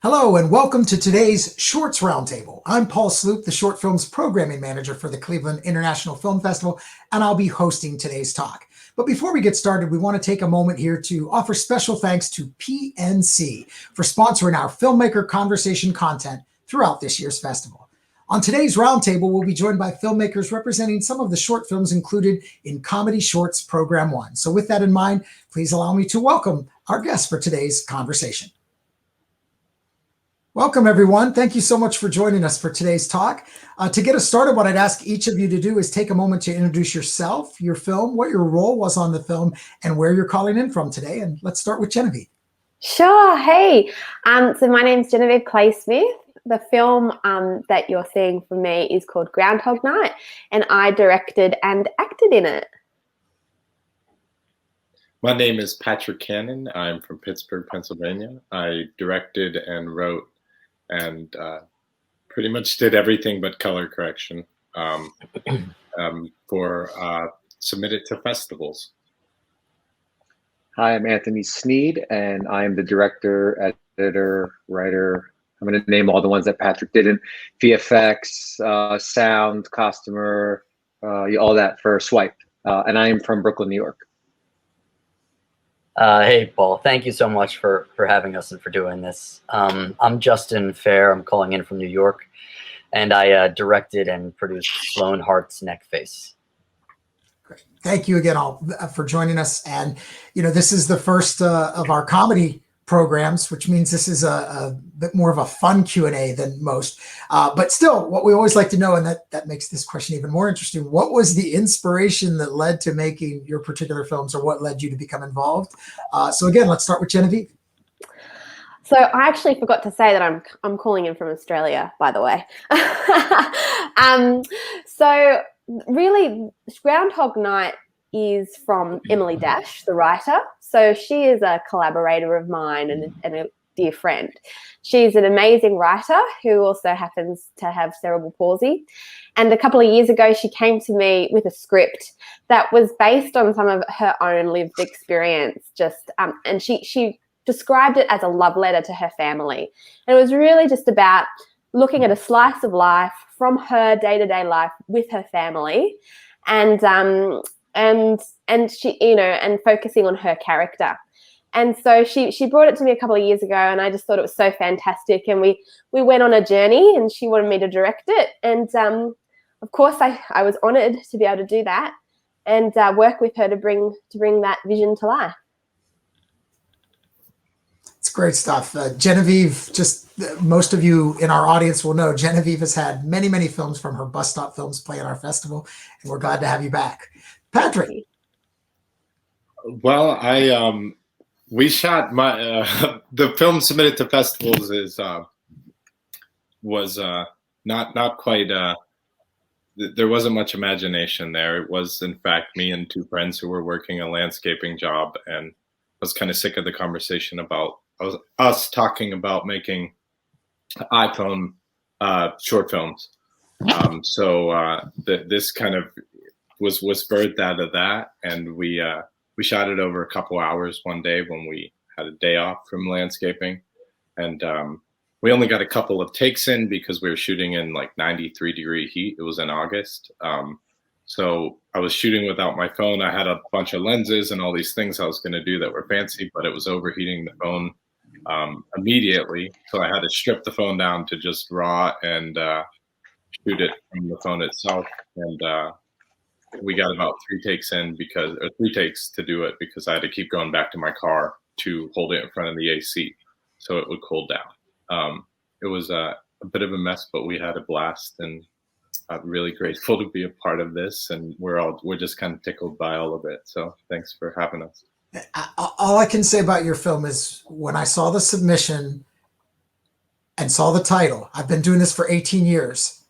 Hello and welcome to today's Shorts Roundtable. I'm Paul Sloop, the Short Films Programming Manager for the Cleveland International Film Festival, and I'll be hosting today's talk. But before we get started, we want to take a moment here to offer special thanks to PNC for sponsoring our filmmaker conversation content throughout this year's festival. On today's roundtable, we'll be joined by filmmakers representing some of the short films included in Comedy Shorts Program 1. So with that in mind, please allow me to welcome our guests for today's conversation. Welcome, everyone. Thank you so much for joining us for today's talk. To get us started, what I'd ask each of you to do is take a moment to introduce yourself, your film, what your role was on the film, and where you're calling in from today. And let's start with Genevieve. Sure. Hey, so my name's Genevieve Clay-Smith. The film that you're seeing from me is called Groundhog Night, and I directed and acted in it. My name is Patrick Cannon. I'm from Pittsburgh, Pennsylvania. I directed and wrote and pretty much did everything but color correction for submitted to festivals. Hi, I'm Anthony Sneed, and I am the director, editor, writer. I'm going to name all the ones that Patrick didn't. VFX, sound, costumer, all that for Swipe. And I am from Brooklyn, New York. Hey, Paul. Thank you so much for having us and for doing this. I'm Justin Fair. I'm calling in from New York, and I directed and produced Sloan Hart's Neck Face. Great. Thank you again all for joining us. And, this is the first of our comedy programs, which means this is a bit more of a fun Q&A than most. But still, what we always like to know, and that makes this question even more interesting, what was the inspiration that led to making your particular films, or what led you to become involved? So again, let's start with Genevieve. So I actually forgot to say that I'm calling in from Australia, by the way. So really, Groundhog Night is from Emily Dash, the writer. So she is a collaborator of mine and a dear friend. She's an amazing writer who also happens to have cerebral palsy. And a couple of years ago, she came to me with a script that was based on some of her own lived experience. And she described it as a love letter to her family. And it was really just about looking at a slice of life from her day-to-day life with her family, and she, and focusing on her character. And so she brought it to me a couple of years ago, and I just thought it was so fantastic. And we went on a journey, and she wanted me to direct it. And of course, I was honored to be able to do that and work with her to bring that vision to life. It's great stuff. Genevieve, most of you in our audience will know, Genevieve has had many, many films from her Bus Stop Films play in our festival, and we're glad to have you back. Patrick. Well, we shot the film submitted to festivals was not quite, there wasn't much imagination there. It was, in fact, me and two friends who were working a landscaping job, and I was kind of sick of the conversation about us talking about making iPhone short films. So this kind of was birthed out of that, and we shot it over a couple hours one day when we had a day off from landscaping, and we only got a couple of takes in because we were shooting in like 93-degree heat. It was in August, so I was shooting without my phone. I had a bunch of lenses and all these things I was going to do that were fancy, but it was overheating the phone immediately, so I had to strip the phone down to just raw and shoot it from the phone itself. And we got about 3 takes to do it because I had to keep going back to my car to hold it in front of the AC so it would cool down. It was a bit of a mess, but we had a blast, and I'm really grateful to be a part of this, and we're just kind of tickled by all of it. So thanks for having us. All I can say about your film is when I saw the submission and saw the title, I've been doing this for 18 years.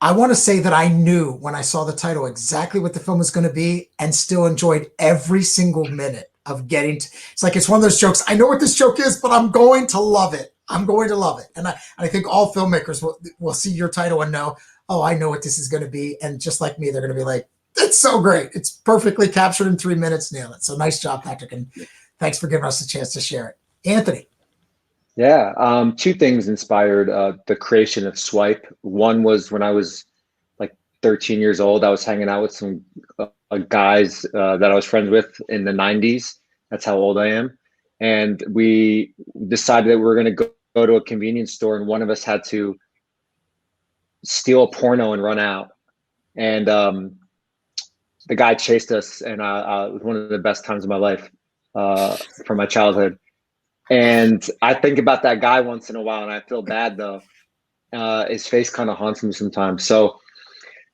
I want to say that I knew when I saw the title exactly what the film was going to be, and still enjoyed every single minute of getting to. It's like, it's one of those jokes. I know what this joke is, but I'm going to love it. I'm going to love it. And I think all filmmakers will see your title and know, oh, I know what this is going to be. And just like me, they're going to be like, it's so great. It's perfectly captured in 3 minutes. Nail it. So nice job, Patrick. And thanks for giving us a chance to share it. Anthony. Yeah, two things inspired the creation of Swipe. One was when I was like 13 years old. I was hanging out with some guys that I was friends with in the 90s. That's how old I am. And we decided that we were going to go to a convenience store, and one of us had to steal a porno and run out. And the guy chased us, and it was one of the best times of my life from my childhood. And I think about that guy once in a while, and I feel bad though. His face kind of haunts me sometimes. So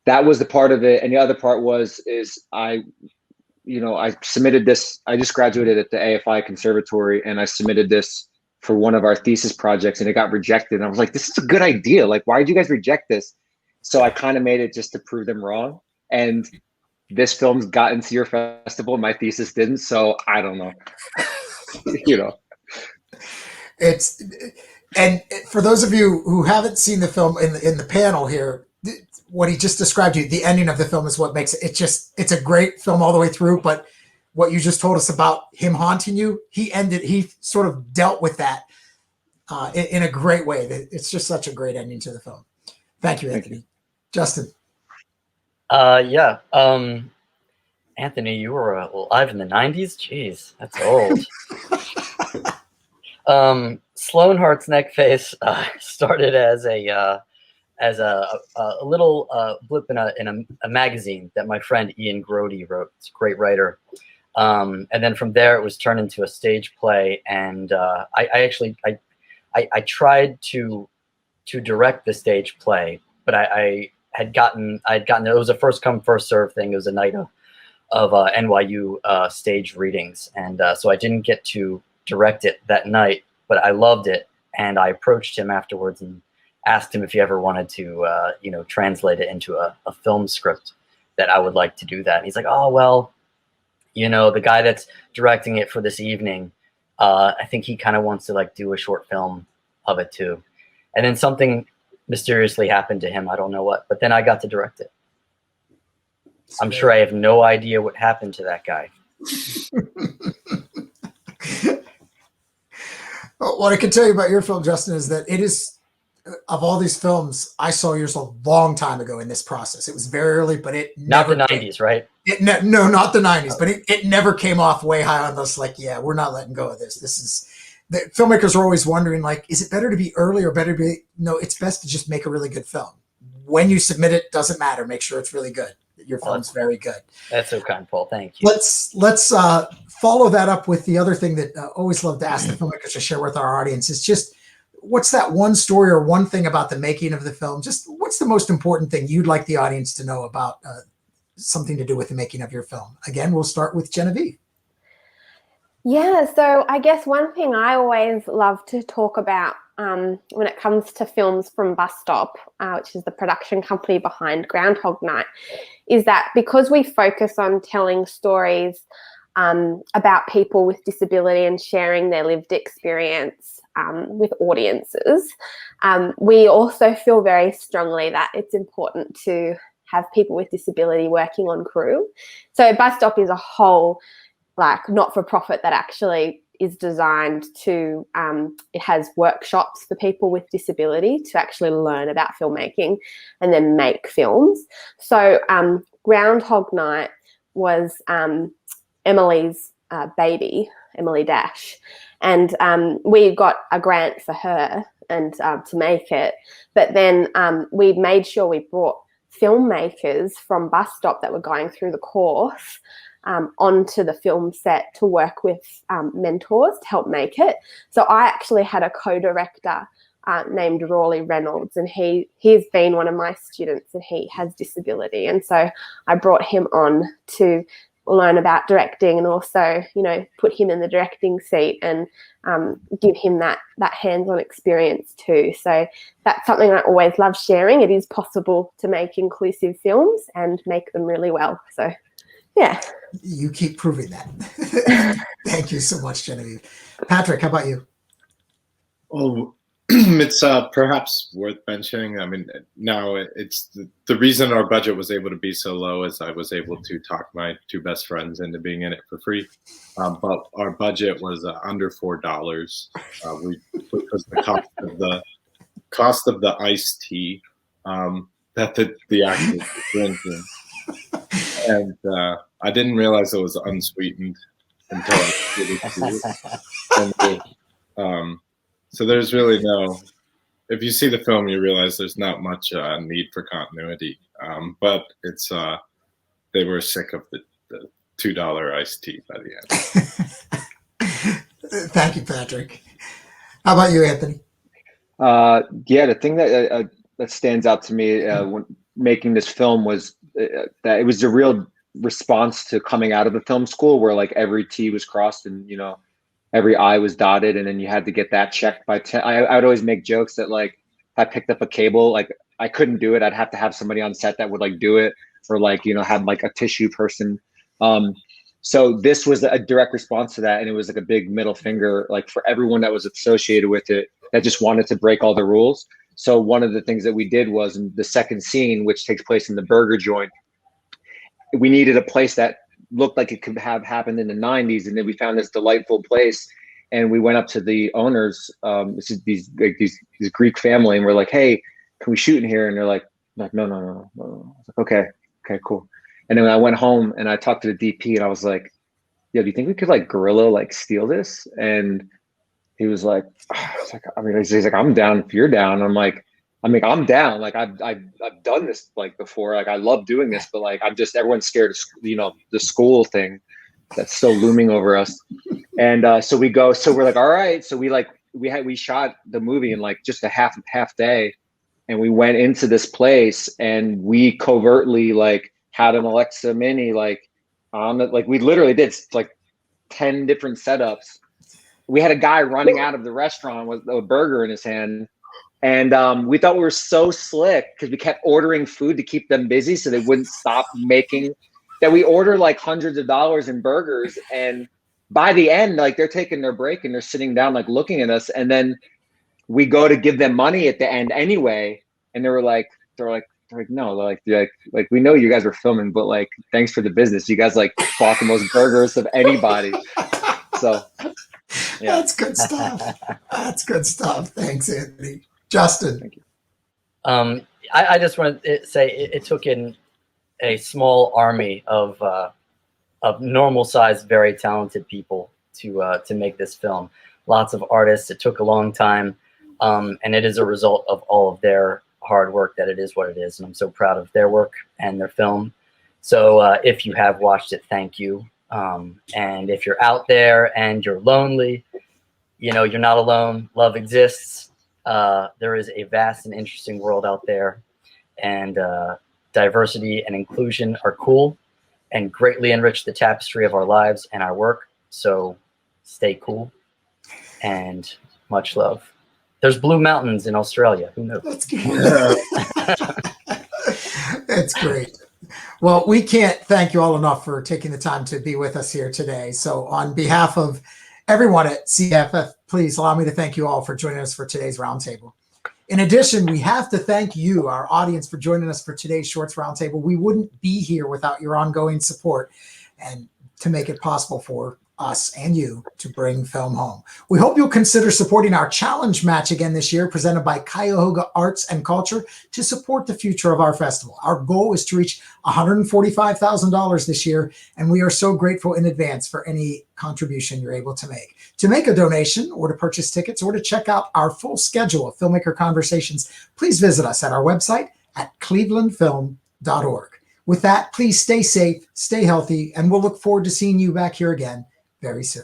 that was the part of it, and the other part is I submitted this. I just graduated at the AFI Conservatory, and I submitted this for one of our thesis projects, and it got rejected. And I was like, "This is a good idea. Like, why did you guys reject this?" So I kind of made it just to prove them wrong. And this film's got into your festival. My thesis didn't, so I don't know. It's and for those of you who haven't seen the film in the panel here, what he just described to you, the ending of the film is what makes it. It's a great film all the way through. But what you just told us about him haunting you, he sort of dealt with that in a great way. It's just such a great ending to the film. Thank you, Anthony. Justin. Yeah. Anthony, you were alive in the 90s? Jeez, that's old. Sloan Hart's Neck Face started as a little blip in a magazine that my friend Ian Grody wrote. It's a great writer. And then from there, it was turned into a stage play. And I tried to direct the stage play, but I'd gotten it was a first come first serve thing. It was a night of NYU stage readings, and so I didn't get to direct it that night, but I loved it, and I approached him afterwards and asked him if he ever wanted to translate it into a film script, that I would like to do that. And he's like, "Oh well, the guy that's directing it for this evening, I think he kind of wants to like do a short film of it too." And then something mysteriously happened to him. I don't know what, but then I got to direct it. I'm sure I have no idea what happened to that guy. What I can tell you about your film, Justin, is that it is, of all these films, I saw yours a long time ago in this process. It was very early, but it not never the 90s, right? No, not the 90s, but it never came off way high on this. Like, yeah, we're not letting go of this. This is, the filmmakers are always wondering, like, is it better to be early or better to be? No, it's best to just make a really good film. When you submit it, doesn't matter. Make sure it's really good. Your film's very good. That's so kind, Paul. Thank you. Let's follow that up with the other thing that I always love to ask the filmmakers to share with our audience is just, what's that one story or one thing about the making of the film? Just what's the most important thing you'd like the audience to know about something to do with the making of your film? Again, we'll start with Genevieve. Yeah, so I guess one thing I always love to talk about when it comes to films from Bus Stop, which is the production company behind Groundhog Night, is that because we focus on telling stories about people with disability and sharing their lived experience with audiences, we also feel very strongly that it's important to have people with disability working on crew. So Bus Stop is a whole not-for-profit that actually is designed to, it has workshops for people with disability to actually learn about filmmaking and then make films. So Groundhog Night was Emily's baby, Emily Dash, and we got a grant for her and to make it. But then we made sure we brought filmmakers from Bus Stop that were going through the course onto the film set to work with mentors to help make it. So I actually had a co-director named Rawley Reynolds, and he's been one of my students, and he has disability. And so I brought him on to learn about directing and also, put him in the directing seat and give him that hands-on experience too. So that's something I always love sharing. It is possible to make inclusive films and make them really well. So yeah. You keep proving that. Thank you so much, Genevieve. Patrick, how about you? Oh, it's perhaps worth mentioning. I mean, now it's the reason our budget was able to be so low is I was able to talk my two best friends into being in it for free. But our budget was under $4. We which was the cost of the iced tea that the actors were drinking. And I didn't realize it was unsweetened until I did it. And, so there's really no. If you see the film, you realize there's not much need for continuity. But it's they were sick of the $2 iced tea by the end. Thank you, Patrick. How about you, Anthony? Yeah, the thing that stands out to me when making this film was that it was a real response to coming out of the film school, where like every T was crossed and every I was dotted, and then you had to get that checked by 10. I would always make jokes that like if I picked up a cable, like I couldn't do it. I'd have to have somebody on set that would like do it, or like have like a tissue person. So this was a direct response to that, and it was like a big middle finger like for everyone that was associated with it that just wanted to break all the rules. So one of the things that we did was in the second scene, which takes place in the burger joint, we needed a place that looked like it could have happened in the 90s. And then we found this delightful place, and we went up to the owners, this is these Greek family, and we're like, hey, can we shoot in here? And they're like, no. I was like, okay, cool. And then I went home and I talked to the DP, and I was like, yo, do you think we could like guerrilla like steal this? And he was like, he's like, I'm down if you're down. I'm like, I'm down. Like I've done this like before. Like I love doing this, but like everyone's scared of the school thing that's still looming over us. And so we're like, all right. So we shot the movie in like just a half day, and we went into this place, and we covertly like had an Alexa Mini like on it. Like we literally did like 10 different setups. We had a guy running out of the restaurant with a burger in his hand. And we thought we were so slick because we kept ordering food to keep them busy so they wouldn't stop making, that we order like hundreds of dollars in burgers. And by the end, like they're taking their break and they're sitting down, like looking at us. And then we go to give them money at the end anyway. And they're like, no, like we know you guys were filming, but like, thanks for the business. You guys like bought the most burgers of anybody. So yeah. That's good stuff. That's good stuff. Thanks, Anthony. Justin. Thank you. I just want to say it took in a small army of normal sized, very talented people to make this film. Lots of artists. It took a long time, and it is a result of all of their hard work that it is what it is. And I'm so proud of their work and their film. So if you have watched it, thank you. And if you're out there and you're lonely, you're not alone. Love exists. There is a vast and interesting world out there, and diversity and inclusion are cool and greatly enrich the tapestry of our lives and our work. So stay cool and much love. There's blue mountains in Australia. Who knows? That's good. That's great. Well, we can't thank you all enough for taking the time to be with us here today. So on behalf of everyone at CFF, please allow me to thank you all for joining us for today's roundtable. In addition, we have to thank you, our audience, for joining us for today's Shorts Roundtable. We wouldn't be here without your ongoing support and to make it possible for us and you to bring film home. We hope you'll consider supporting our challenge match again this year, presented by Cuyahoga Arts and Culture, to support the future of our festival. Our goal is to reach $145,000 this year, and we are so grateful in advance for any contribution you're able to make. To make a donation or to purchase tickets or to check out our full schedule of filmmaker conversations, please visit us at our website at clevelandfilm.org. With that, please stay safe, stay healthy, and we'll look forward to seeing you back here again very soon.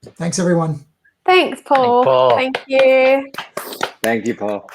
Thanks, everyone. Thanks, Paul. Paul. Thank you. Thank you, Paul.